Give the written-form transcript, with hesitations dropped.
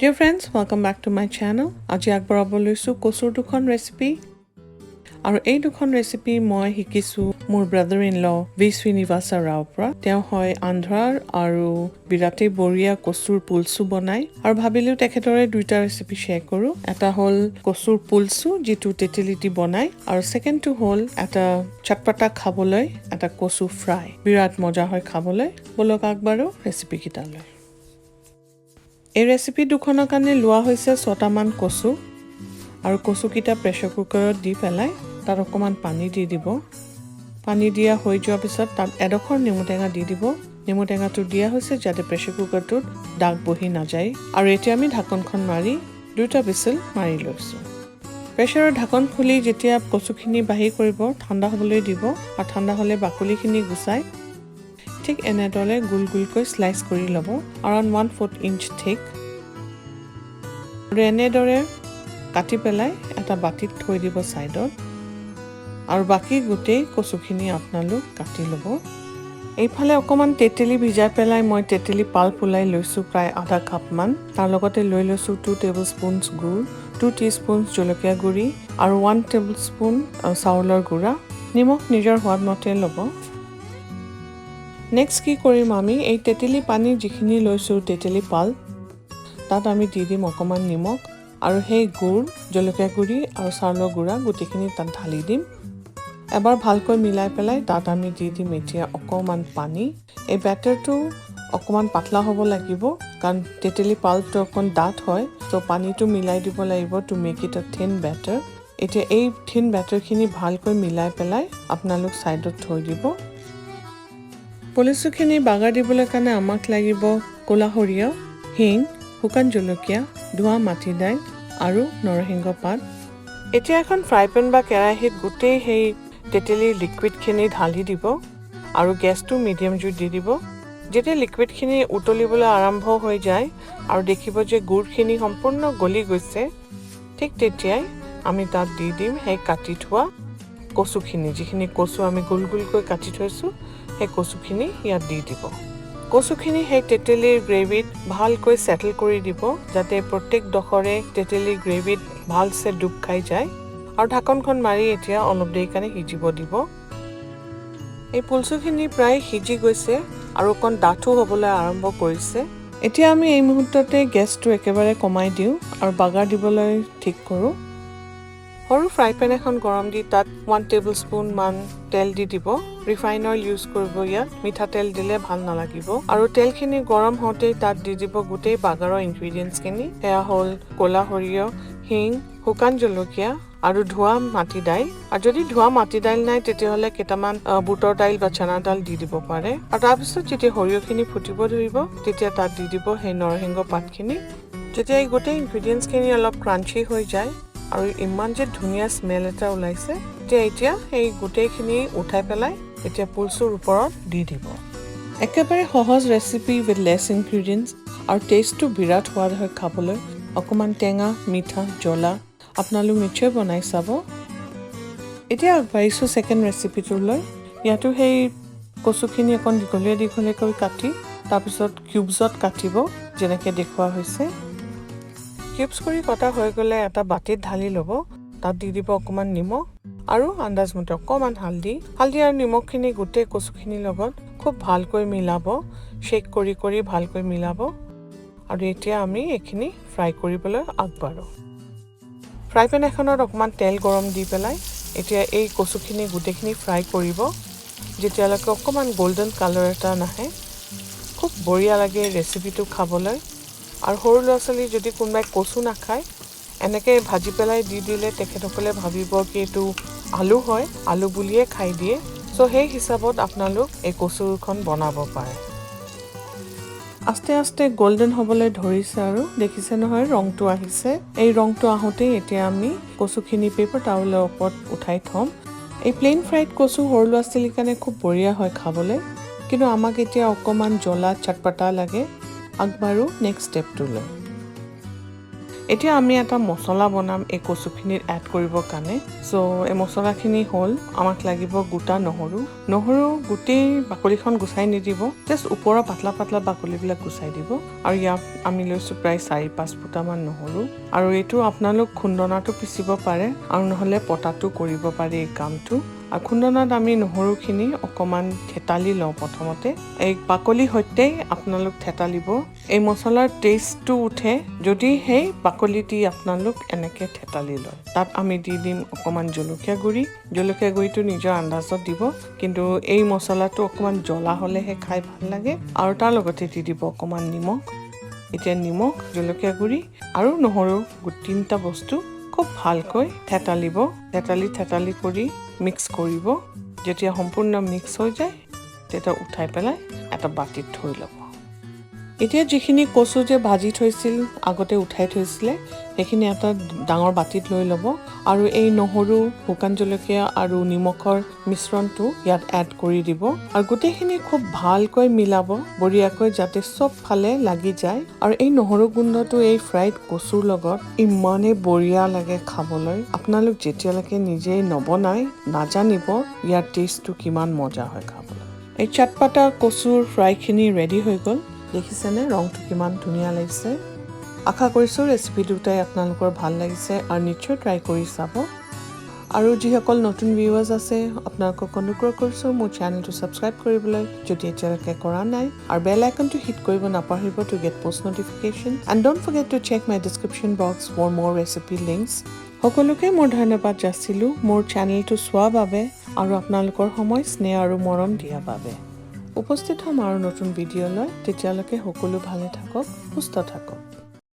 Dear friends, welcome back to my channel. আজি আগবঢ়াব লৈছোঁ কচুৰ দুখন ৰেচিপি আৰু এই দুখন ৰেচিপি মই শিকিছোঁ মোৰ brother in law V Srinivas ৰাওৰ পৰা। তেওঁ হয় আন্ধ্ৰাৰ আৰু বিৰাটেই বঢ়িয়া কচুৰ পুলচু বনায় আৰু ভাবিলোঁ তেখেতৰে দুইটা ৰেচিপি শ্বেয়াৰ কৰোঁ। এটা হ'ল কচুৰ পুলচু যিটো তেতেলী দি বনায় আৰু ছেকেণ্ডটো হ'ল এটা চটপটা খাবলৈ এটা কচু ফ্ৰাই। বিৰাট মজা হয় খাবলৈ। বলক আগবাঢ়ো ৰেচিপিকেইটালৈ। এই ৰেচিপি দুখনৰ কাৰণে লোৱা হৈছে 6টামান কচু আৰু কচুকেইটা প্ৰেছাৰ কুকাৰত দি পেলাই তাত অকণমান পানী দি দিব। পানী দিয়া হৈ যোৱাৰ পিছত তাত এডোখৰ নেমু টেঙা দি দিব। নেমু টেঙাটো দিয়া হৈছে যাতে প্ৰেছাৰ কুকাৰটোত দাগ বহি নাযায়। আৰু এতিয়া আমি ঢাকনখন মাৰি 2টা হুইচেল মাৰি লৈছোঁ। প্ৰেছাৰৰ ঢাকন খুলি যেতিয়া কচুখিনি বাঢ়ি কৰিব ঠাণ্ডা হ'বলৈ দিব আৰু ঠাণ্ডা হ'লে বাকলিখিনি গুচাই ঠিক এনেদৰে গোল গোলকৈ স্লাইচ কৰি ল'ব around 1/4 ইঞ্চ থিক। আৰু এনেদৰে কাটি পেলাই এটা বাটিত থৈ দিব ছাইডত আৰু বাকী গোটেই কচুখিনি আপোনালোক কাটি ল'ব। এইফালে অকণমান তেতেলী ভিজাই পেলাই মই তেতেলী পাল্প ওলাই লৈছোঁ প্ৰায় আধা কাপমান। তাৰ লগতে লৈ লৈছোঁ 2 টেবুলস্পুন গুড়, 2 টিস্পুন জলকীয়া গুড়ি আৰু 1 টেবুলস্পুন চাউলৰ গুড়া। নিমখ নিজৰ সোৱাদ মতে ল'ব। নেক্সট কি কৰিম আমি এই তেতেলী পানী যিখিনি লৈছোঁ তেতেলী পাল্প তাত আমি দি দিম অকণমান নিমখ আৰু সেই গুড় জলকীয়া গুড়ি আৰু চাউলৰ গুড়া গোটেইখিনি তাত ঢালি দিম। এবাৰ ভালকৈ মিলাই পেলাই তাত আমি দি দিম এতিয়া অকণমান পানী। এই বেটাৰটো অকণমান পাতলা হ'ব লাগিব কাৰণ তেতেলী পাল্পটো অকণ ডাঠ হয় তো পানীটো মিলাই দিব লাগিব টু মেক ইট আ থিন বেটাৰ। এতিয়া এই থিন বেটাৰখিনি ভালকৈ মিলাই পেলাই আপোনালোক ছাইডত থৈ দিব। পুলচুখিনি বাগাৰ দিবলৈ কাৰণে আমাক লাগিব ক'লা সৰিয়হ, হিং, শুকান জলকীয়া, ধোৱা মাটি দাইল আৰু নৰসিংহ পাত। এতিয়া এখন ফ্ৰাই পেন বা কেৰাহীত গোটেই সেই তেতেলীৰ লিকুইডখিনি ঢালি দিব আৰু গেছটো মিডিয়াম জুইত দি দিব। যেতিয়া লিকুইডখিনি উতলিবলৈ আৰম্ভ হৈ যায় আৰু দেখিব যে গুড়খিনি সম্পূৰ্ণ গলি গৈছে ঠিক তেতিয়াই আমি তাত দি দিম সেই কাটি থোৱা কচুখিনি। যিখিনি কচু আমি গোল গোলকৈ কাটি থৈছোঁ সেই কচুখিনি ইয়াত দি দিব। কচুখিনি সেই তেতেলীৰ গ্ৰেভিত ভালকৈ ছেটল কৰি দিব যাতে প্ৰত্যেক ডোখৰে তেতেলীৰ গ্ৰেভিত ভালছে ডুব খাই যায় আৰু ঢাকনখন মাৰি এতিয়া অলপ দেৰি কাৰণে সিজিব দিব। এই পুলচুখিনি প্ৰায় সিজি গৈছে আৰু অকণ ডাঠো হ'বলৈ আৰম্ভ কৰিছে। এতিয়া আমি এই মুহূৰ্ততে গেছটো একেবাৰে কমাই দিওঁ আৰু বাগাৰ দিবলৈ ঠিক কৰোঁ। সৰু ফ্ৰাই পেন এখন গৰম দি তাত 1 টেবুলস্পুন মান তেল দি দিব। ৰিফাইন অইল ইউজ কৰিব ইয়াত, মিঠাতেল দিলে ভাল নালাগিব। আৰু তেলখিনি গৰম হওঁতেই তাত দি দিব গোটেই বাগাৰৰ ইনগ্ৰিডিয়েণ্টছখিনি। সেয়া হ'ল ক'লা সৰিয়হ, হিং, শুকান জলকীয়া আৰু ধোৱা মাটি দাইল। আৰু যদি ধোৱা মাটি দাইল নাই তেতিয়াহ'লে কেইটামান বুটৰ দাইল বা চানা দাইল দি দিব পাৰে। আৰু তাৰপিছত যেতিয়া সৰিয়হখিনি ফুটিব ধৰিব তেতিয়া তাত দি দিব সেই নৰসিংহ পাতখিনি। যেতিয়া এই গোটেই ইনগ্ৰিডিয়েণ্টছখিনি অলপ ক্ৰাঞ্চি হৈ যায় আৰু ইমান যে ধুনীয়া স্মেল এটা ওলাইছে এতিয়া এই গোটেইখিনি উঠাই পেলাই এতিয়া পুলচুৰ ওপৰত দি দিব। একেবাৰে সহজ ৰেচিপি উইথ লেছ ইনগ্ৰিডিয়েণ্টছ আৰু টেষ্টটো বিৰাট সোৱাদ হয় খাবলৈ। অকণমান টেঙা মিঠা জ্বলা আপোনালোক নিশ্চয় বনাই চাব। এতিয়া আগবাঢ়িছোঁ ছেকেণ্ড ৰেচিপিটোলৈ। ইয়াতো সেই কচুখিনি অকণ দীঘলীয়াকৈ কাটি তাৰপিছত কিউবছত কাটিব যেনেকৈ দেখুওৱা হৈছে। কিউবছ কৰি কটা হৈ গ'লে এটা বাটিত ঢালি ল'ব। তাত দি দিব অকণমান নিমখ আৰু আন্দাজমতে অকণমান হালধি আৰু নিমখখিনি গোটেই কচুখিনিৰ লগত খুব ভালকৈ মিলাব। শ্বেক কৰি কৰি ভালকৈ মিলাব আৰু এতিয়া আমি এইখিনি ফ্ৰাই কৰিবলৈ আগবাঢ়োঁ। ফ্ৰাই পেন এখনত অকণমান তেল গৰম দি পেলাই এতিয়া এই কচুখিনি গোটেইখিনি ফ্ৰাই কৰিব যেতিয়ালৈকে অকণমান গল্ডেন কালাৰ এটা নাহে। খুব বঢ়িয়া লাগে ৰেচিপিটো খাবলৈ। আৰু সৰু ল'ৰা ছোৱালী যদি কোনোবাই কচু নাখায় এনেকৈ ভাজি পেলাই দি দিলে তেখেতসকলে ভাবিব কি এইটো আলু হয়, আলু বুলিয়ে খাই দিয়ে। চ' সেই হিচাপত আপোনালোক এই কচুখন বনাব পাৰে। আস্তে আস্তে গল্ডেন হ'বলৈ ধৰিছে আৰু দেখিছে নহয় ৰংটো আহিছে। এই ৰংটো আহোঁতেই এতিয়া আমি কচুখিনি পেপাৰ টাৱেলৰ ওপৰত উঠাই থ'ম। এই প্লেইন ফ্ৰাইড কচু সৰু ল'ৰা ছোৱালীৰ কাৰণে খুব বঢ়িয়া হয় খাবলৈ, কিন্তু আমাক এতিয়া অকণমান জ্বলা চটপটা লাগে। আগবাঢ়ো নেক্সট ষ্টেপটোলৈ। এতিয়া আমি এটা মছলা বনাম এই কচুখিনিত এড কৰিবৰ কাৰণে সো এই মছলাখিনি হ'ল আমাক লাগিব গোটা নহৰু গোটেই বাকলিখন গুচাই নিদিব জাষ্ট ওপৰৰ পাতলা পাতলা বাকলিবিলাক গুচাই দিব আৰু ইয়াত আমি লৈছো প্ৰায় 4-5 ফুটামান নহৰু আৰু এইটো আপোনালোক খুন্দনাটো পিচিব পাৰে আৰু নহলে পটাটো কৰিব পাৰে এই কামটো আৰু খুন্দনাত আমি নহৰুখিনি অকমান থেতালি লওঁ প্ৰথমতে এই বাকলি সৈতে আপোনালোক থেতালিব এই মছলাৰ টেষ্টটো উঠে যদি সেই বাকলি দি আপোনালোক এনেকে থেতালি লয় তাত আমি দি দিম অকমান জলকীয়া গুড়িটো নিজৰ আন্দাজত দিব কিন্তু এই মছলাটো অকমান জ্বলা হলেহে খাই ভাল লাগে আৰু তাৰ লগতে দি দিব অকমান নিমখ এতিয়া নিমখ জলকীয়া গুড়ি আৰু নহৰু তিনিটা বস্তু খুব ভালকৈ থেতালি কৰি মিক্স কৰিব যেতিয়া সম্পূৰ্ণ মিক্স হৈ যায় তেতিয়া উঠাই পেলাই এটা বাটিত থৈ ল'ব এতিয়া যিখিনি কচু যে ভাজি থৈছিল আগতে উঠাই থৈছিলে সেইখিনি এটা ডাঙৰ বাটিত লৈ ল'ব আৰু এই নহৰু শুকান জলকীয়া আৰু নিমখৰ মিশ্ৰণটো ইয়াত এড কৰি দিব আৰু গোটেইখিনি খুব ভালকৈ মিলাব বঢ়িয়াকৈ যাতে সব ফালে লাগি যায় আৰু এই নহৰু গোন্ধটো এই ফ্ৰাইড কচুৰ লগত ইমানে বঢ়িয়া লাগে খাবলৈ আপোনালোক যেতিয়ালৈকে নিজে নবনাই নাজানিব ইয়াৰ টেষ্টটো কিমান মজা হয় খাবলৈ এই চটপটা কচুৰ ফ্ৰাইখিনি ৰেডি হৈ গ'ল দেখিছেনে ৰংটো কিমান ধুনীয়া লাগিছে আশা কৰিছোঁ ৰেচিপি দুটাই আপোনালোকৰ ভাল লাগিছে আৰু নিশ্চয় ট্ৰাই কৰি চাব আৰু যিসকল নতুন ভিউৱাৰ্ছ আছে আপোনালোকক অনুৰোধ কৰিছোঁ মোৰ চেনেলটো ছাবস্ক্ৰাইব কৰিবলৈ যদি এতিয়ালৈকে কৰা নাই আৰু বেল আইকনটো হিট কৰিব নাপাহৰিব to get post notification and don't forget to check my description box for more recipe links সকলোকে মোৰ ধন্যবাদ যাচিলোঁ মোৰ চেনেলটো চোৱাৰ বাবে আৰু আপোনালোকৰ সময় স্নেহ আৰু মৰম দিয়াৰ বাবে উপস্থিত হ'ম আৰু নতুন ভিডিঅ' লৈ তেতিয়ালৈকে সকলো ভালে থাকক সুস্থ থাকক